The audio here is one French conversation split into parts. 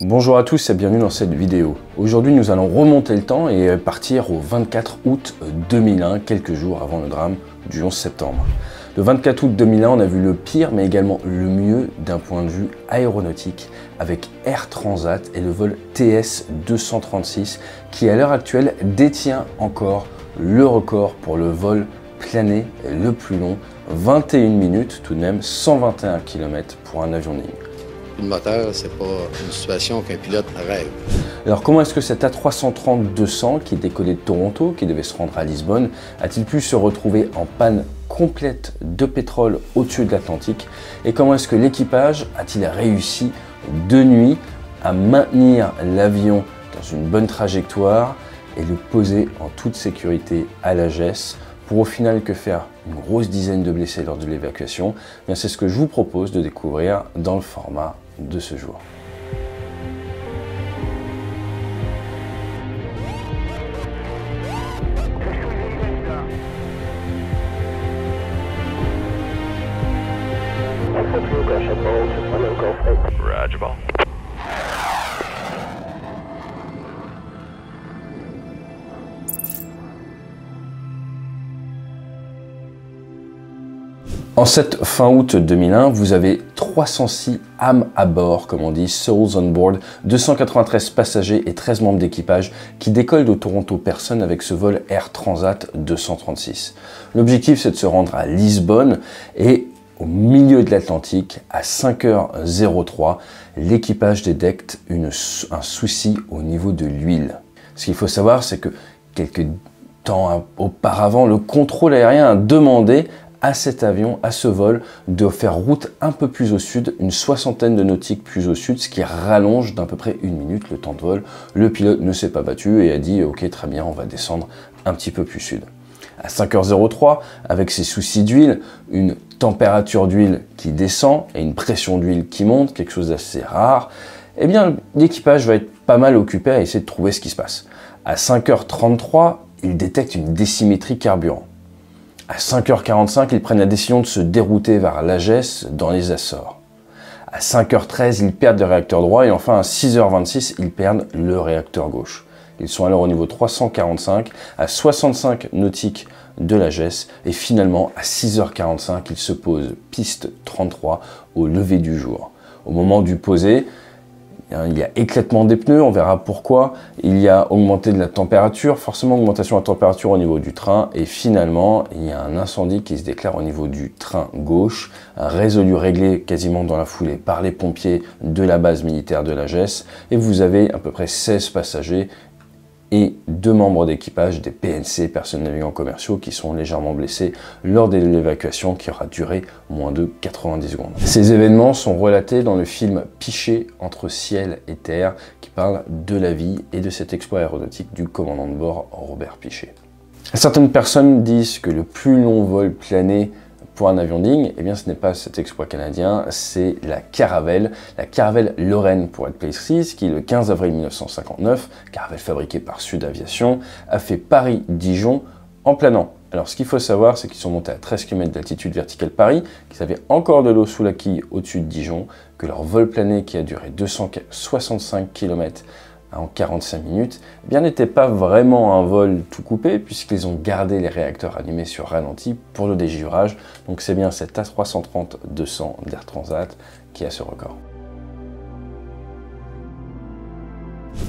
Bonjour à tous et bienvenue dans cette vidéo. Aujourd'hui nous allons remonter le temps et partir au 24 août 2001, quelques jours avant le drame du 11 septembre. Le 24 août 2001, on a vu le pire mais également le mieux d'un point de vue aéronautique avec Air Transat et le vol TS-236 qui à l'heure actuelle détient encore le record pour le vol plané le plus long, 21 minutes tout de même, 121 km pour un avion de ligne. Le moteur, c'est pas une situation qu'un pilote rêve. Alors comment est-ce que cet A330-200 qui décollait de Toronto, qui devait se rendre à Lisbonne, a-t-il pu se retrouver en panne complète de pétrole au-dessus de l'Atlantique? Et comment est-ce que l'équipage a-t-il réussi de nuit à maintenir l'avion dans une bonne trajectoire et le poser en toute sécurité à la Gesse pour au final que faire une grosse dizaine de blessés lors de l'évacuation? Bien, c'est ce que je vous propose de découvrir dans le format de ce jour. En cette fin août 2001, vous avez 306 âmes à bord, comme on dit, souls on board, 293 passagers et 13 membres d'équipage qui décollent de Toronto Pearson avec ce vol Air Transat 236. L'objectif, c'est de se rendre à Lisbonne et au milieu de l'Atlantique, à 5h03, l'équipage détecte un souci au niveau de l'huile. Ce qu'il faut savoir, c'est que quelques temps auparavant, le contrôle aérien a demandé à cet avion, à ce vol, de faire route un peu plus au sud, une soixantaine de nautiques plus au sud, ce qui rallonge d'à peu près 1 minute le temps de vol. Le pilote ne s'est pas battu et a dit « Ok, très bien, on va descendre un petit peu plus sud ». À 5h03, avec ces soucis d'huile, une température d'huile qui descend et une pression d'huile qui monte, quelque chose d'assez rare, eh bien l'équipage va être pas mal occupé à essayer de trouver ce qui se passe. À 5h33, il détecte une désymétrie carburant. À 5h45, ils prennent la décision de se dérouter vers la Gesse dans les Açores. À 5h13, ils perdent le réacteur droit et enfin à 6h26, ils perdent le réacteur gauche. Ils sont alors au niveau 345, à 65 nautiques de la Gesse et finalement à 6h45, ils se posent piste 33 au lever du jour. Au moment du poser, il y a éclatement des pneus, on verra pourquoi. Il y a augmenté de la température, forcément augmentation de la température au niveau du train. Et finalement, il y a un incendie qui se déclare au niveau du train gauche, résolu, réglé quasiment dans la foulée par les pompiers de la base militaire de la Gesse. Et vous avez à peu près 16 passagers et 2 membres d'équipage des PNC, personnes navigants commerciaux, qui sont légèrement blessés lors de l'évacuation qui aura duré moins de 90 secondes. Ces événements sont relatés dans le film Piché entre ciel et terre, qui parle de la vie et de cet exploit aéronautique du commandant de bord Robert Piché. Certaines personnes disent que le plus long vol plané pour un avion de ligne, eh bien ce n'est pas cet exploit canadien, c'est la Caravelle Lorraine pour être précise, qui le 15 avril 1959, Caravelle fabriquée par Sud Aviation, a fait Paris-Dijon en planant. Alors ce qu'il faut savoir, c'est qu'ils sont montés à 13 km d'altitude verticale Paris, qu'ils avaient encore de l'eau sous la quille au-dessus de Dijon, que leur vol plané qui a duré 265 km en 45 minutes, eh bien n'était pas vraiment un vol tout coupé puisqu'ils ont gardé les réacteurs allumés sur ralenti pour le dégivrage. Donc c'est bien cet A330-200 d'Air Transat qui a ce record.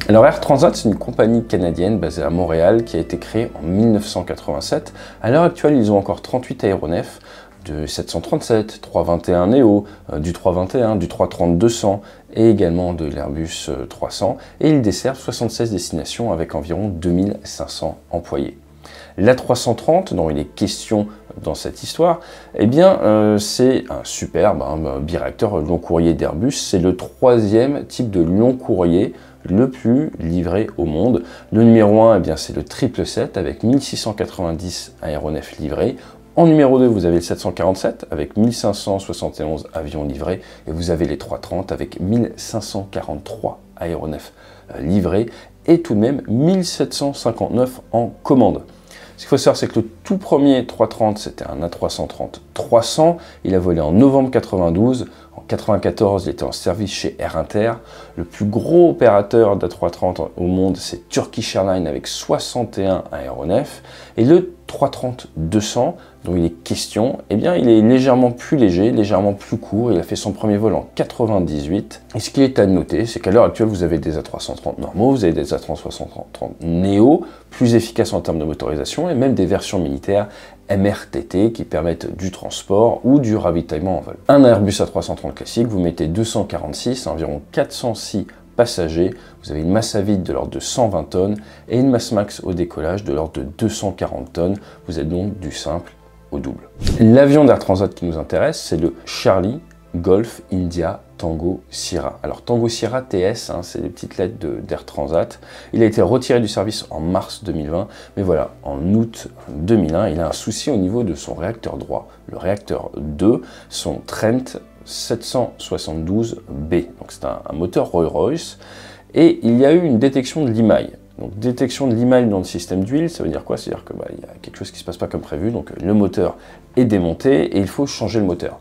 Alors Air Transat, c'est une compagnie canadienne basée à Montréal qui a été créée en 1987. À l'heure actuelle, ils ont encore 38 aéronefs, de 737, 321 Neo, du 321, du 330-200 et également de l'Airbus 300 et ils desservent 76 destinations avec environ 2500 employés. L'A330 dont il est question dans cette histoire, eh bien c'est un superbe biréacteur long courrier d'Airbus, c'est le 3e type de long courrier le plus livré au monde. Le numéro 1, eh bien c'est le 777 avec 1690 aéronefs livrés. En numéro 2, vous avez le 747 avec 1571 avions livrés et vous avez les 330 avec 1543 aéronefs livrés et tout de même 1759 en commande. Ce qu'il faut savoir, c'est que le tout premier 330, c'était un A330-300. Il a volé en novembre 92 En 1994, il était en service chez Air Inter. Le plus gros opérateur d'A330 au monde, c'est Turkish Airlines avec 61 aéronefs. Et le 330-200, dont il est question, eh bien, il est légèrement plus léger, légèrement plus court. Il a fait son premier vol en 98. Et ce qui est à noter, c'est qu'à l'heure actuelle, vous avez des A330 normaux, vous avez des A330 Neo, plus efficaces en termes de motorisation, et même des versions militaires MRTT qui permettent du transport ou du ravitaillement en vol. Un Airbus A330 classique, vous mettez 246, environ 406 passagers, vous avez une masse à vide de l'ordre de 120 tonnes et une masse max au décollage de l'ordre de 240 tonnes. Vous êtes donc du simple au double. L'avion d'Air Transat qui nous intéresse, c'est le Charlie Golf India Tango Sierra. Alors Tango Sierra TS, hein, c'est les petites lettres d'Air Transat. Il a été retiré du service en mars 2020, mais voilà, en août 2001, il a un souci au niveau de son réacteur droit. Le réacteur 2, son Trent 772B. Donc c'est un moteur Rolls-Royce. Et il y a eu une détection de limaille. Donc détection de limaille dans le système d'huile, ça veut dire quoi? C'est-à-dire que il y a quelque chose qui ne se passe pas comme prévu, donc le moteur est démonté et il faut changer le moteur.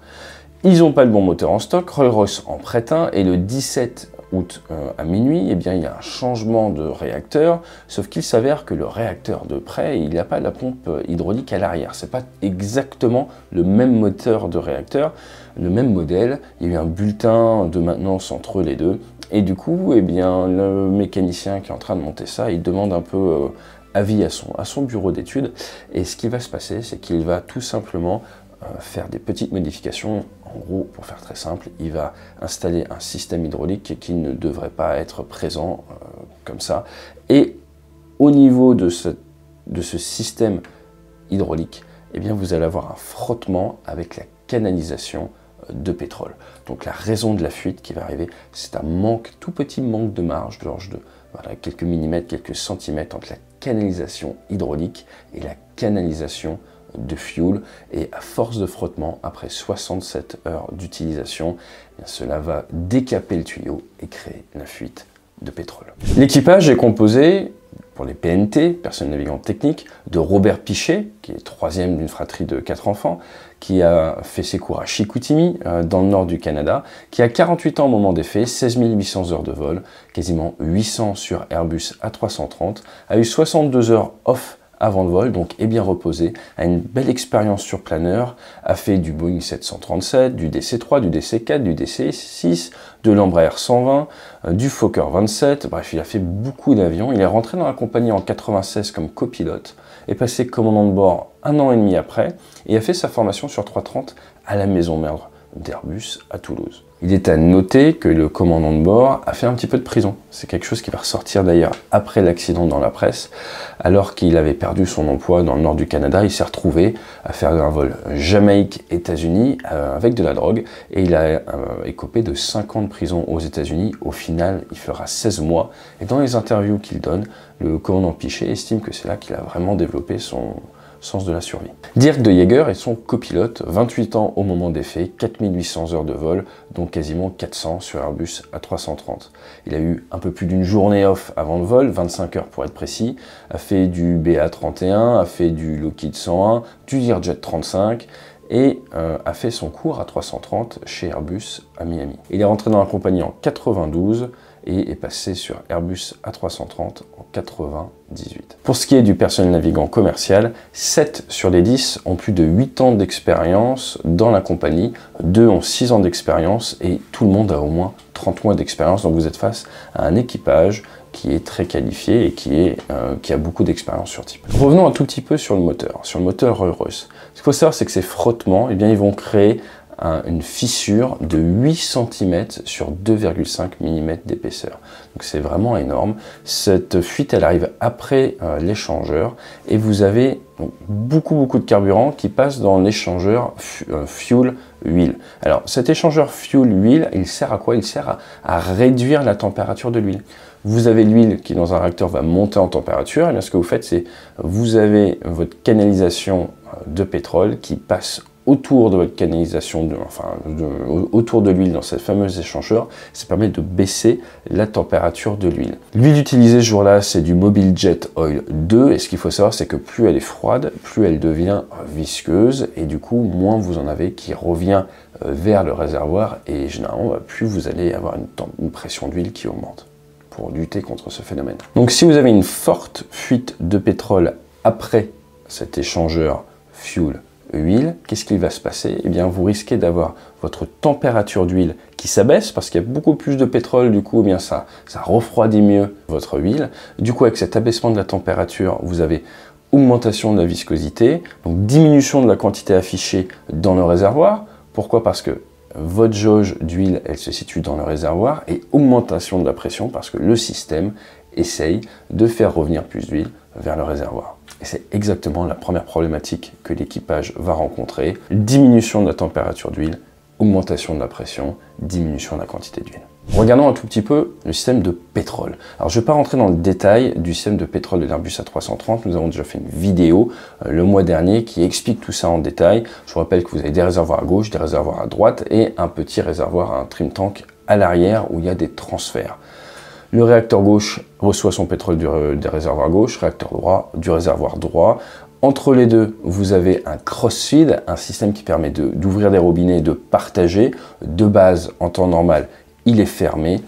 Ils n'ont pas le bon moteur en stock, Rolls-Royce en prête un, et le 17 août à minuit, eh bien, il y a un changement de réacteur, sauf qu'il s'avère que le réacteur de près, il n'y a pas la pompe hydraulique à l'arrière. C'est pas exactement le même moteur de réacteur, le même modèle. Il y a eu un bulletin de maintenance entre les deux, et du coup, eh bien, le mécanicien qui est en train de monter ça, il demande un peu avis à son bureau d'études, et ce qui va se passer, c'est qu'il va tout simplement faire des petites modifications. En gros, pour faire très simple, il va installer un système hydraulique qui ne devrait pas être présent comme ça. Et au niveau de ce système hydraulique, eh bien, vous allez avoir un frottement avec la canalisation de pétrole. Donc la raison de la fuite qui va arriver, c'est un manque, tout petit manque de marge, de voilà, quelques millimètres, quelques centimètres entre la canalisation hydraulique et la canalisation de fuel, et à force de frottement, après 67 heures d'utilisation, cela va décaper le tuyau et créer la fuite de pétrole. L'équipage est composé, pour les PNT, personnes navigantes techniques, de Robert Pichet, qui est troisième d'une fratrie de 4 enfants, qui a fait ses cours à Chicoutimi, dans le nord du Canada, qui a 48 ans au moment des faits, 16 800 heures de vol, quasiment 800 sur Airbus A330, a eu 62 heures off avant le vol, donc est bien reposé, a une belle expérience sur planeur, a fait du Boeing 737, du DC-3, du DC-4, du DC-6, de l'Embraer 120, du Fokker 27, bref, il a fait beaucoup d'avions. Il est rentré dans la compagnie en 96 comme copilote, est passé commandant de bord 1 an et demi après, et a fait sa formation sur 330 à la maison mère d'Airbus à Toulouse. Il est à noter que le commandant de bord a fait un petit peu de prison. C'est quelque chose qui va ressortir d'ailleurs après l'accident dans la presse. Alors qu'il avait perdu son emploi dans le nord du Canada, il s'est retrouvé à faire un vol Jamaïque-États-Unis avec de la drogue, et il a écopé de 5 ans de prison aux États-Unis. Au final, il fera 16 mois. Et dans les interviews qu'il donne, le commandant Pichet estime que c'est là qu'il a vraiment développé son sens de la survie. Dirk de Jaeger est son copilote, 28 ans au moment des faits, 4800 heures de vol, dont quasiment 400 sur Airbus A330. Il a eu un peu plus d'une journée off avant le vol, 25 heures pour être précis, a fait du BA31, a fait du Lockheed 101, du Learjet 35, et a fait son cours à 330 chez Airbus à Miami. Il est rentré dans la compagnie en 92, et est passé sur Airbus A330 en 98. Pour ce qui est du personnel navigant commercial, 7 sur les 10 ont plus de 8 ans d'expérience dans la compagnie, 2 ont 6 ans d'expérience et tout le monde a au moins 30 mois d'expérience. Donc vous êtes face à un équipage qui est très qualifié et qui a beaucoup d'expérience sur type. Revenons un tout petit peu sur le moteur Rolls-Royce. Ce qu'il faut savoir, c'est que ces frottements, eh bien, ils vont créer une fissure de 8 cm sur 2,5 mm d'épaisseur. Donc c'est vraiment énorme. Cette fuite, elle arrive après l'échangeur, et vous avez donc beaucoup de carburant qui passe dans l'échangeur fuel-huile. Alors cet échangeur fuel-huile, il sert à quoi? Il sert à réduire la température de l'huile. Vous avez l'huile qui dans un réacteur va monter en température, et bien ce que vous faites, c'est vous avez votre canalisation de pétrole qui passe autour de votre canalisation, autour de l'huile dans cette fameuse échangeur. Ça permet de baisser la température de l'huile. L'huile utilisée ce jour-là, c'est du Mobile Jet Oil 2, et ce qu'il faut savoir, c'est que plus elle est froide, plus elle devient visqueuse, et du coup, moins vous en avez qui revient vers le réservoir et généralement, plus vous allez avoir une pression d'huile qui augmente pour lutter contre ce phénomène. Donc si vous avez une forte fuite de pétrole après cet échangeur fuel-huile, qu'est-ce qui va se passer? Eh bien, vous risquez d'avoir votre température d'huile qui s'abaisse parce qu'il y a beaucoup plus de pétrole, du coup, eh bien ça refroidit mieux votre huile. Du coup, avec cet abaissement de la température, vous avez augmentation de la viscosité, donc diminution de la quantité affichée dans le réservoir. Pourquoi? Parce que votre jauge d'huile, elle se situe dans le réservoir, et augmentation de la pression parce que le système essaye de faire revenir plus d'huile vers le réservoir. Et c'est exactement la première problématique que l'équipage va rencontrer. Diminution de la température d'huile, augmentation de la pression, diminution de la quantité d'huile. Regardons un tout petit peu le système de pétrole. Alors je ne vais pas rentrer dans le détail du système de pétrole de l'Airbus A330, nous avons déjà fait une vidéo le mois dernier qui explique tout ça en détail. Je vous rappelle que vous avez des réservoirs à gauche, des réservoirs à droite et un petit réservoir, un trim tank à l'arrière où il y a des transferts. Le réacteur gauche reçoit son pétrole des réservoirs gauche, réacteur droit du réservoir droit. Entre les deux, vous avez un cross-feed, un système qui permet d'ouvrir des robinets et de partager. De base, en temps normal, il est fermé.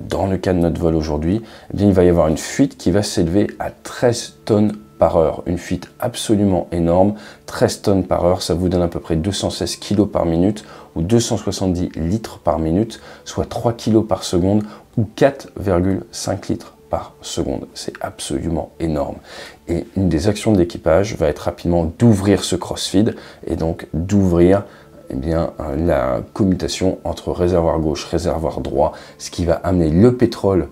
Dans le cas de notre vol aujourd'hui, eh bien, il va y avoir une fuite qui va s'élever à 13 tonnes par heure. Une fuite absolument énorme. 13 tonnes par heure, ça vous donne à peu près 216 kg par minute ou 270 litres par minute, soit 3 kg par seconde ou 4,5 litres par seconde. C'est absolument énorme. Et une des actions de l'équipage va être rapidement d'ouvrir ce cross-feed et donc d'ouvrir la commutation entre réservoir gauche, réservoir droit, ce qui va amener le pétrole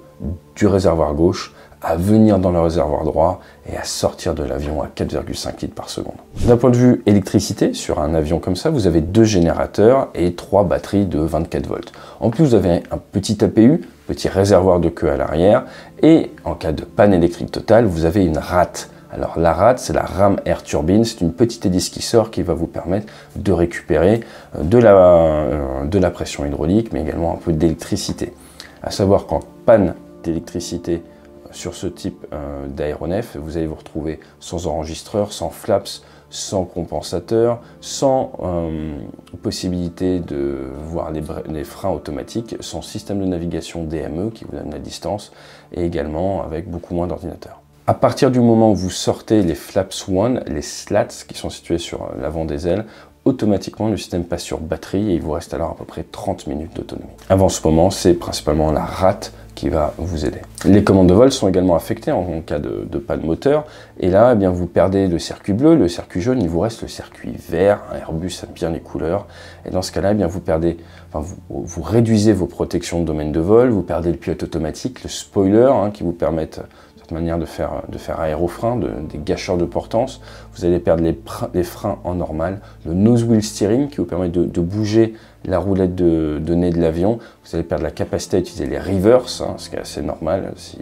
du réservoir gauche à venir dans le réservoir droit et à sortir de l'avion à 4,5 litres par seconde. D'un point de vue électricité, sur un avion comme ça, vous avez 2 générateurs et 3 batteries de 24 volts. En plus, vous avez un petit APU, petit réservoir de queue à l'arrière, et en cas de panne électrique totale, vous avez une rate. Alors la rate, c'est la Ram Air Turbine, c'est une petite hélice qui sort qui va vous permettre de récupérer de la pression hydraulique, mais également un peu d'électricité. À savoir qu'en panne d'électricité sur ce type d'aéronef, vous allez vous retrouver sans enregistreur, sans flaps, sans compensateur, sans possibilité de voir les freins automatiques, sans système de navigation DME qui vous donne la distance, et également avec beaucoup moins d'ordinateurs. À partir du moment où vous sortez les flaps one, les slats qui sont situés sur l'avant des ailes, automatiquement le système passe sur batterie et il vous reste alors à peu près 30 minutes d'autonomie. Avant ce moment, c'est principalement la rate qui va vous aider. Les commandes de vol sont également affectées en cas de panne moteur. Et là, eh bien, vous perdez le circuit bleu, le circuit jaune, il vous reste le circuit vert. Un Airbus aime bien les couleurs. Et dans ce cas-là, eh bien, vous réduisez vos protections de domaine de vol, vous perdez le pilote automatique, le spoiler qui vous permettent manière de faire aérofrein, des gâcheurs de portance. Vous allez perdre les freins en normal, le nose wheel steering qui vous permet de bouger la roulette de nez de l'avion. Vous allez perdre la capacité à utiliser les reverse, ce qui est assez normal si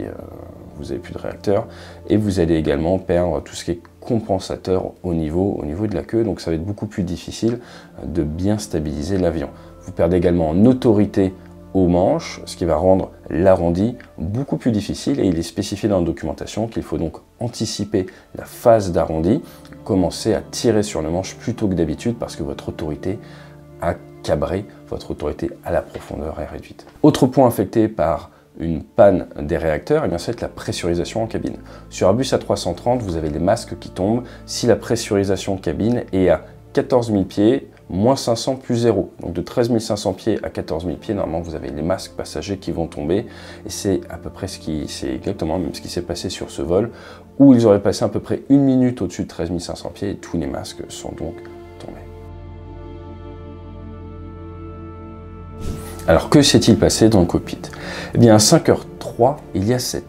vous n'avez plus de réacteur. Et vous allez également perdre tout ce qui est compensateur au niveau de la queue, donc ça va être beaucoup plus difficile de bien stabiliser l'avion. Vous perdez également en autorité aux manches, ce qui va rendre l'arrondi beaucoup plus difficile et il est spécifié dans la documentation qu'il faut donc anticiper la phase d'arrondi, commencer à tirer sur le manche plutôt que d'habitude parce que votre autorité a cabré, votre autorité à la profondeur est réduite. Autre point affecté par une panne des réacteurs, ça va être la pressurisation en cabine. Sur Airbus A330, vous avez les masques qui tombent si la pressurisation cabine est à 14 000 pieds, moins 500 plus 0. Donc de 13 500 pieds à 14 000 pieds, normalement vous avez les masques passagers qui vont tomber. Et c'est à peu près c'est exactement même ce qui s'est passé sur ce vol, où ils auraient passé à peu près 1 minute au-dessus de 13 500 pieds et tous les masques sont donc tombés. Alors que s'est-il passé dans le cockpit? Eh bien à 5h03, il y a cette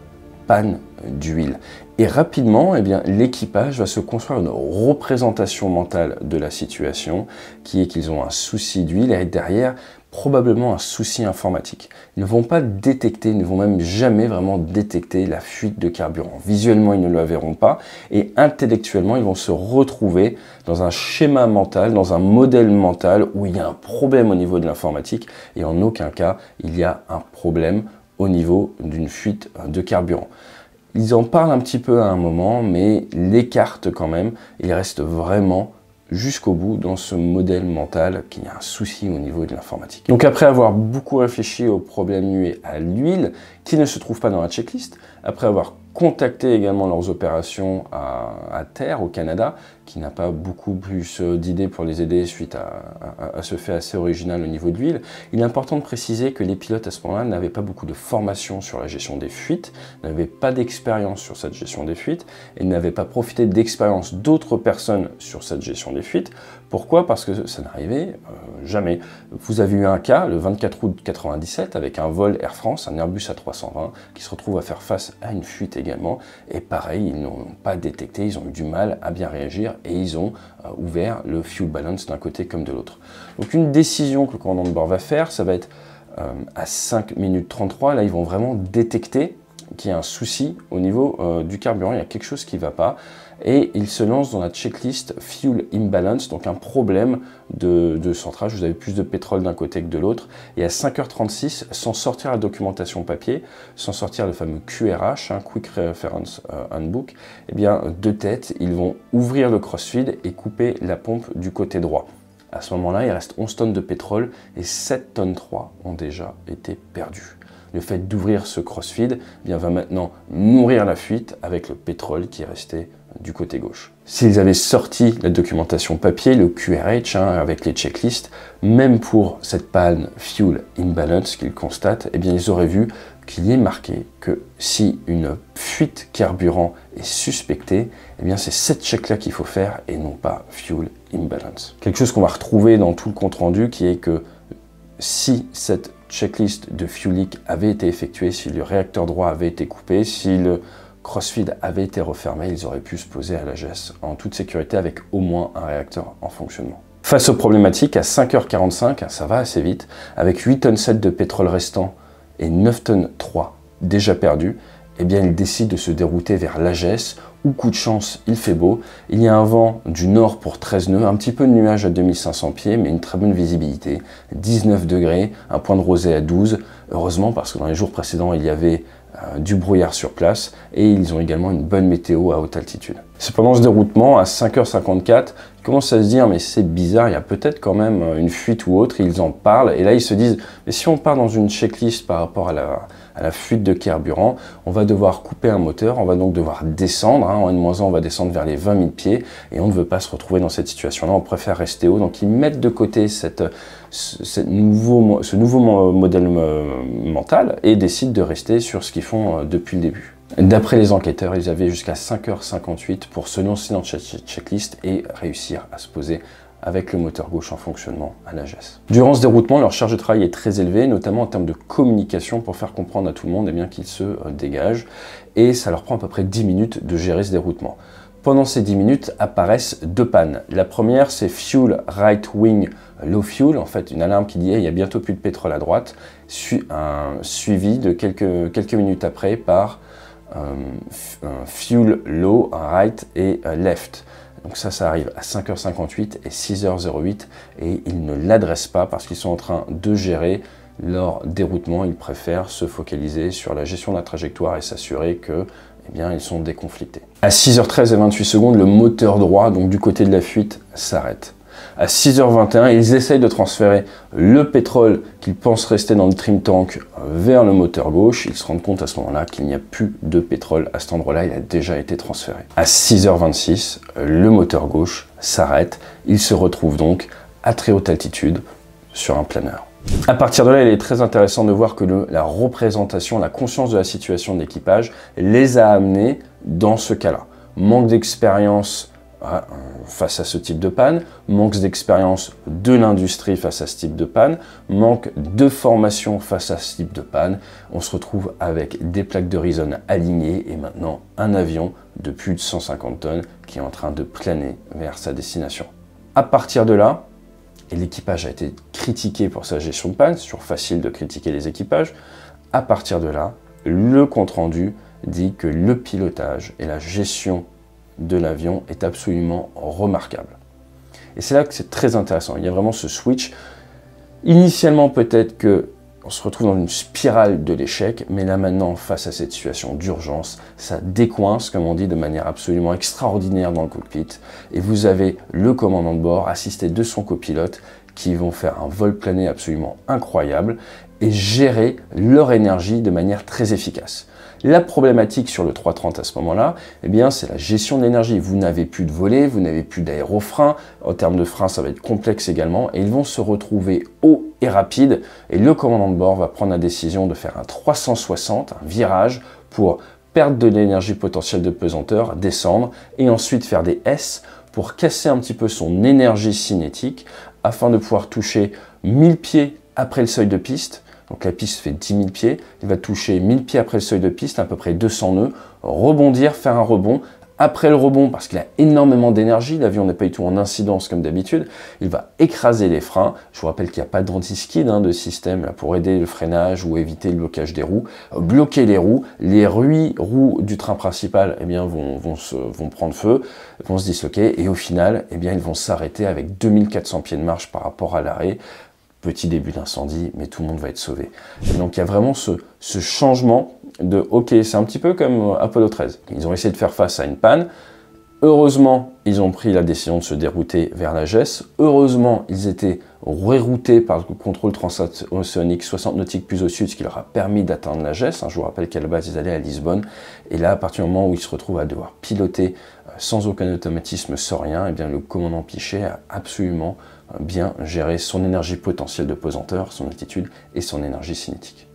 panne d'huile. Et rapidement, l'équipage va se construire une représentation mentale de la situation, qui est qu'ils ont un souci d'huile et derrière, probablement un souci informatique. Ils ne vont pas détecter, ils ne vont même jamais vraiment détecter la fuite de carburant. Visuellement, ils ne la verront pas et intellectuellement, ils vont se retrouver dans un schéma mental, dans un modèle mental où il y a un problème au niveau de l'informatique et en aucun cas, il y a un problème au niveau d'une fuite de carburant. Ils en parlent un petit peu à un moment, mais l'écartent quand même. Il reste vraiment jusqu'au bout dans ce modèle mental qu'il y a un souci au niveau de l'informatique. Donc après avoir beaucoup réfléchi aux problèmes liés à l'huile, qui ne se trouve pas dans la checklist, après avoir contacté également leurs opérations à terre au Canada, qui n'a pas beaucoup plus d'idées pour les aider suite à ce fait assez original au niveau de l'huile, il est important de préciser que les pilotes à ce moment-là n'avaient pas beaucoup de formation sur la gestion des fuites, n'avaient pas d'expérience sur cette gestion des fuites, et n'avaient pas profité d'expérience d'autres personnes sur cette gestion des fuites. Pourquoi? Parce que ça n'arrivait jamais. Vous avez eu un cas, le 24 août 97, avec un vol Air France, un Airbus A320, qui se retrouve à faire face à une fuite également, et pareil, ils n'ont pas détecté, ils ont eu du mal à bien réagir, et ils ont ouvert le fuel balance d'un côté comme de l'autre. Donc une décision que le commandant de bord va faire, ça va être à 5 minutes 33, là ils vont vraiment détecter qu'il y a un souci au niveau du carburant, il y a quelque chose qui ne va pas, et il se lance dans la checklist Fuel Imbalance, donc un problème de centrage, vous avez plus de pétrole d'un côté que de l'autre, et à 5h36, sans sortir la documentation papier, sans sortir le fameux QRH, Quick Reference Handbook, eh bien de tête, ils vont ouvrir le crossfeed et couper la pompe du côté droit. À ce moment-là, il reste 11 tonnes de pétrole et 7 tonnes 3 ont déjà été perdues. Le fait d'ouvrir ce crossfeed va maintenant nourrir la fuite avec le pétrole qui est resté du côté gauche. S'ils avaient sorti la documentation papier, le QRH, avec les checklists, même pour cette panne Fuel Imbalance qu'ils constatent, eh bien ils auraient vu qu'il y est marqué que si une fuite carburant est suspectée, eh bien c'est cette check-là qu'il faut faire et non pas Fuel Imbalance. Quelque chose qu'on va retrouver dans tout le compte-rendu qui est que si cette checklist de fuel leak avait été effectuée, si le réacteur droit avait été coupé, si le crossfeed avait été refermé, ils auraient pu se poser à la GES en toute sécurité avec au moins un réacteur en fonctionnement. Face aux problématiques, à 5h45, ça va assez vite, avec 8 tonnes 7 de pétrole restant et 9 tonnes 3 déjà perdues, eh bien ils décident de se dérouter vers l'AGS, où coup de chance, il fait beau, il y a un vent du nord pour 13 nœuds, un petit peu de nuages à 2500 pieds, mais une très bonne visibilité, 19 degrés, un point de rosée à 12, heureusement parce que dans les jours précédents, il y avait du brouillard sur place, et ils ont également une bonne météo à haute altitude. C'est pendant ce déroutement, à 5h54, ils commencent à se dire, mais c'est bizarre, il y a peut-être quand même une fuite ou autre, ils en parlent, et là ils se disent, mais si on part dans une checklist par rapport à la fuite de carburant, on va devoir couper un moteur, on va donc devoir descendre, en N-1 on va descendre vers les 20 000 pieds, et on ne veut pas se retrouver dans cette situation-là, on préfère rester haut, donc ils mettent de côté ce nouveau modèle mental, et décident de rester sur ce qu'ils font depuis le début. D'après les enquêteurs, ils avaient jusqu'à 5h58 pour se lancer dans cette checklist et réussir à se poser avec le moteur gauche en fonctionnement à la GES. Durant ce déroutement, leur charge de travail est très élevée, notamment en termes de communication pour faire comprendre à tout le monde qu'ils se dégagent, et ça leur prend à peu près 10 minutes de gérer ce déroutement. Pendant ces 10 minutes apparaissent deux pannes. La première, c'est Fuel Right Wing Low Fuel, en fait une alarme qui dit hey, il y a bientôt plus de pétrole à droite, suivi de quelques minutes après par Fuel Low Right et Left. Donc ça arrive à 5h58 et 6h08 et ils ne l'adressent pas parce qu'ils sont en train de gérer leur déroutement. Ils préfèrent se focaliser sur la gestion de la trajectoire et s'assurer que ils sont déconflictés. À 6h13 et 28 secondes, le moteur droit, donc du côté de la fuite, s'arrête. À 6h21, ils essayent de transférer le pétrole qu'ils pensent rester dans le trim tank vers le moteur gauche. Ils se rendent compte à ce moment-là qu'il n'y a plus de pétrole à cet endroit-là, il a déjà été transféré. À 6h26, le moteur gauche s'arrête. Il se retrouve donc à très haute altitude sur un planeur. À partir de là, il est très intéressant de voir que la représentation, la conscience de la situation de l'équipage les a amenés dans ce cas-là. Manque d'expérience face à ce type de panne, manque d'expérience de l'industrie face à ce type de panne, manque de formation face à ce type de panne. On se retrouve avec des plaques de Reason alignées et maintenant un avion de plus de 150 tonnes qui est en train de planer vers sa destination. À partir de là, et l'équipage a été critiqué pour sa gestion de panne, c'est toujours facile de critiquer les équipages, à partir de là, le compte-rendu dit que le pilotage et la gestion de l'avion est absolument remarquable. Et c'est là que c'est très intéressant, il y a vraiment ce switch. Initialement, peut-être que On se retrouve dans une spirale de l'échec, mais là maintenant, face à cette situation d'urgence, ça décoince, comme on dit, de manière absolument extraordinaire dans le cockpit. Et vous avez le commandant de bord assisté de son copilote qui vont faire un vol plané absolument incroyable et gérer leur énergie de manière très efficace. La problématique sur le 330 à ce moment-là, eh bien, c'est la gestion de l'énergie. Vous n'avez plus de volée, vous n'avez plus d'aérofrein. En termes de frein, ça va être complexe également. Et ils vont se retrouver haut et rapide. Et le commandant de bord va prendre la décision de faire un 360, un virage, pour perdre de l'énergie potentielle de pesanteur, descendre, et ensuite faire des S pour casser un petit peu son énergie cinétique, afin de pouvoir toucher 1000 pieds après le seuil de piste. Donc la piste fait 10 000 pieds, il va toucher 1000 pieds après le seuil de piste, à peu près 200 nœuds, rebondir, faire un rebond. Après le rebond, parce qu'il a énormément d'énergie, l'avion n'est pas du tout en incidence comme d'habitude, il va écraser les freins. Je vous rappelle qu'il n'y a pas d'anti-skid de système là, pour aider le freinage ou éviter le blocage des roues. Bloquer les roues roues du train principal eh bien, vont prendre feu, vont se disloquer et au final, eh bien, ils vont s'arrêter avec 2400 pieds de marche par rapport à l'arrêt. Petit début d'incendie, mais tout le monde va être sauvé. Et donc il y a vraiment ce changement de ok, c'est un petit peu comme Apollo 13. Ils ont essayé de faire face à une panne. Heureusement, ils ont pris la décision de se dérouter vers la GES. Heureusement, ils étaient reroutés par le contrôle transocéanique 60 nautiques plus au sud, ce qui leur a permis d'atteindre la GES. Je vous rappelle qu'à la base, ils allaient à Lisbonne. Et là, à partir du moment où ils se retrouvent à devoir piloter sans aucun automatisme, sans rien, eh bien, le commandant Pichet a absolument bien géré son énergie potentielle de pesanteur, son altitude et son énergie cinétique.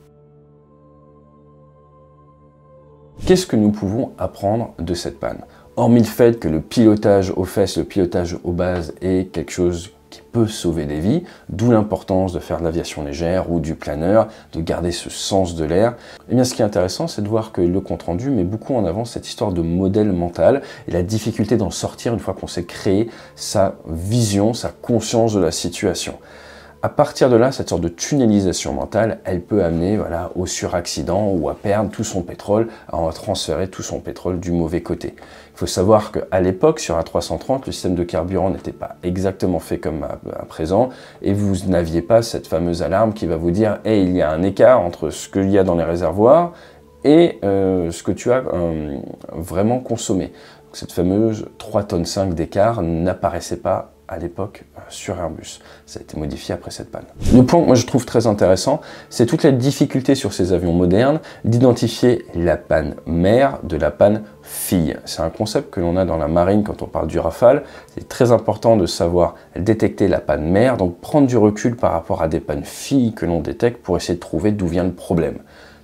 Qu'est-ce que nous pouvons apprendre de cette panne? Hormis le fait que le pilotage aux fesses, le pilotage aux bases est quelque chose qui peut sauver des vies, d'où l'importance de faire de l'aviation légère ou du planeur, de garder ce sens de l'air. Eh bien, ce qui est intéressant, c'est de voir que le compte-rendu met beaucoup en avant cette histoire de modèle mental et la difficulté d'en sortir une fois qu'on sait créer sa vision, sa conscience de la situation. À partir de là, cette sorte de tunnelisation mentale, elle peut amener au suraccident ou à perdre tout son pétrole, à transférer tout son pétrole du mauvais côté. Il faut savoir qu'à l'époque, sur A330, le système de carburant n'était pas exactement fait comme à présent et vous n'aviez pas cette fameuse alarme qui va vous dire « Hey, il y a un écart entre ce qu'il y a dans les réservoirs et ce que tu as vraiment consommé ». Cette fameuse 3,5 tonnes d'écart n'apparaissait pas à l'époque sur Airbus. Ça a été modifié après cette panne. Le point que moi je trouve très intéressant, c'est toute la difficulté sur ces avions modernes d'identifier la panne mère de la panne fille. C'est un concept que l'on a dans la marine quand on parle du Rafale. C'est très important de savoir détecter la panne mère, donc prendre du recul par rapport à des pannes filles que l'on détecte pour essayer de trouver d'où vient le problème.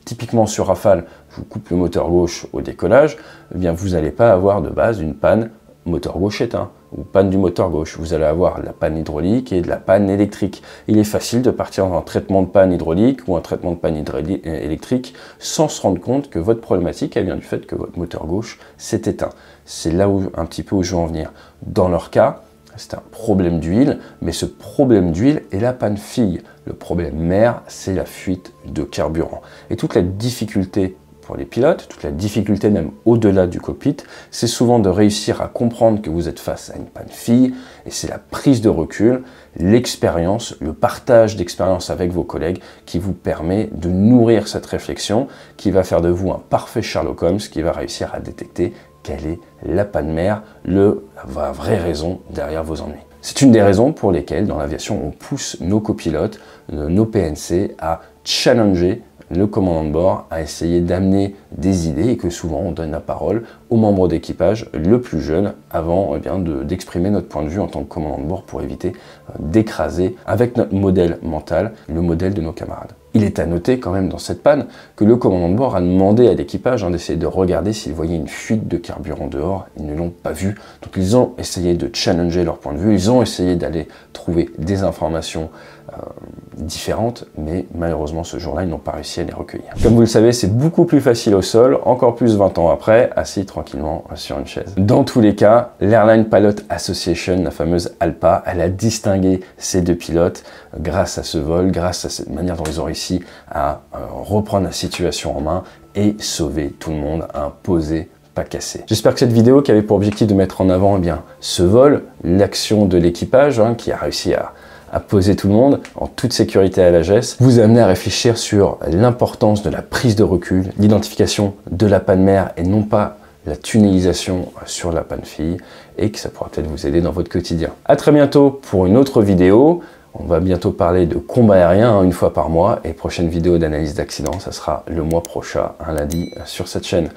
Typiquement sur Rafale, je vous coupe le moteur gauche au décollage, eh bien vous n'allez pas avoir de base une panne moteur gauche éteint ou panne du moteur gauche. Vous allez avoir la panne hydraulique et de la panne électrique. Il est facile de partir dans un traitement de panne hydraulique ou un traitement de panne électrique sans se rendre compte que votre problématique elle vient du fait que votre moteur gauche s'est éteint. C'est là où un petit peu où je veux en venir. Dans leur cas, c'est un problème d'huile, mais ce problème d'huile est la panne fille. Le problème mère, c'est la fuite de carburant. Et toute la difficulté pour les pilotes, toute la difficulté même au-delà du cockpit, c'est souvent de réussir à comprendre que vous êtes face à une panne fille, et c'est la prise de recul, l'expérience, le partage d'expérience avec vos collègues qui vous permet de nourrir cette réflexion, qui va faire de vous un parfait Sherlock Holmes, qui va réussir à détecter quelle est la panne mère, la vraie raison derrière vos ennuis. C'est une des raisons pour lesquelles dans l'aviation on pousse nos copilotes, nos PNC à challenger le commandant de bord, à essayer d'amener des idées et que souvent on donne la parole aux membres d'équipage le plus jeune avant d'exprimer notre point de vue en tant que commandant de bord pour éviter d'écraser avec notre modèle mental le modèle de nos camarades. Il est à noter quand même dans cette panne que le commandant de bord a demandé à l'équipage d'essayer de regarder s'ils voyaient une fuite de carburant dehors. Ils ne l'ont pas vu. Donc ils ont essayé de challenger leur point de vue. Ils ont essayé d'aller trouver des informations différentes, mais malheureusement ce jour-là, ils n'ont pas réussi à les recueillir. Comme vous le savez, c'est beaucoup plus facile au sol, encore plus 20 ans après, assis tranquillement sur une chaise. Dans tous les cas, l'Airline Pilot Association, la fameuse ALPA, elle a distingué ces deux pilotes grâce à ce vol, grâce à cette manière dont ils ont réussi à reprendre la situation en main et sauver tout le monde, à imposer pas cassé. J'espère que cette vidéo qui avait pour objectif de mettre en avant ce vol, l'action de l'équipage qui a réussi à à poser tout le monde en toute sécurité à la geste, vous amener à réfléchir sur l'importance de la prise de recul, l'identification de la panne mère et non pas la tunnelisation sur la panne fille, et que ça pourra peut-être vous aider dans votre quotidien. À très bientôt pour une autre vidéo. On va bientôt parler de combat aérien une fois par mois, et prochaine vidéo d'analyse d'accident, ça sera le mois prochain, un lundi sur cette chaîne.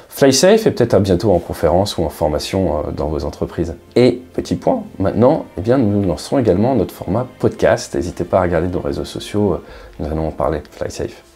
Fly safe et peut-être à bientôt en conférence ou en formation dans vos entreprises. Et petit point, maintenant, eh bien, nous lançons également notre format podcast. N'hésitez pas à regarder nos réseaux sociaux, nous allons en parler. Fly safe.